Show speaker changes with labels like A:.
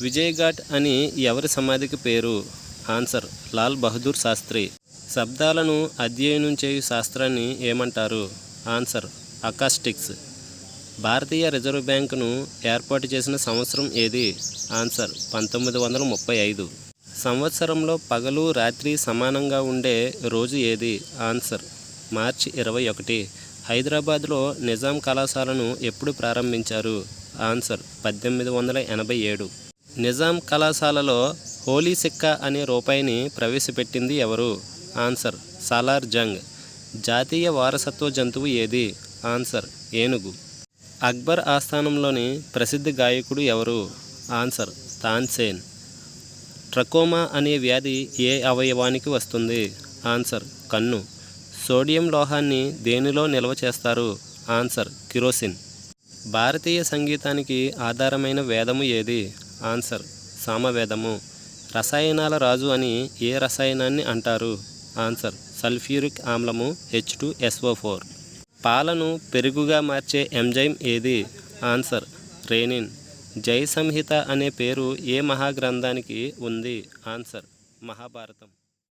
A: విజయ్ ఘాట్ అని ఎవరి సమాధికి పేరు? ఆన్సర్ లాల్ బహదూర్ శాస్త్రి. శబ్దాలను అధ్యయనం చేయు శాస్త్రాన్ని ఏమంటారు? Answer acoustics. భారతీయ రిజర్వ్ బ్యాంకును ఏర్పాటు చేసిన సంవత్సరం ఏది? ఆన్సర్ 1935. సంవత్సరంలో పగలు రాత్రి సమానంగా ఉండే రోజు ఏది? ఆన్సర్ మార్చి 21. హైదరాబాద్లో నిజాం కళాశాలను ఎప్పుడు ప్రారంభించారు? ఆన్సర్ 1887. నిజాం కళాశాలలో హోలీ సిక్కా అనే రూపాయిని ప్రవేశపెట్టింది ఎవరు? ఆన్సర్ సాలార్ జంగ్. జాతీయ వారసత్వ జంతువు ఏది? ఆన్సర్ ఏనుగు. అక్బర్ ఆస్థానంలోని ప్రసిద్ధ గాయకుడు ఎవరు? ఆన్సర్ తాన్సేన్. ట్రకోమా అనే వ్యాధి ఏ అవయవానికి వస్తుంది? ఆన్సర్ కన్ను. సోడియం లోహాన్ని దేనిలో నిల్వ చేస్తారు? Answer kerosene. భారతీయ సంగీతానికి ఆధారమైన వేదము ఏది? ఆన్సర్ సామవేదము. రసాయనాల రాజు అని ఏ రసాయనాన్ని అంటారు? ఆన్సర్ సల్ఫ్యూరిక్ ఆమ్లము H2SO4. పాలను పెరుగుగా మార్చే ఎంజైమ్ ఏది? Answer rennin. జై సంహిత అనే పేరు ఏ మహాగ్రంథానికి ఉంది? ఆన్సర్ మహాభారతం.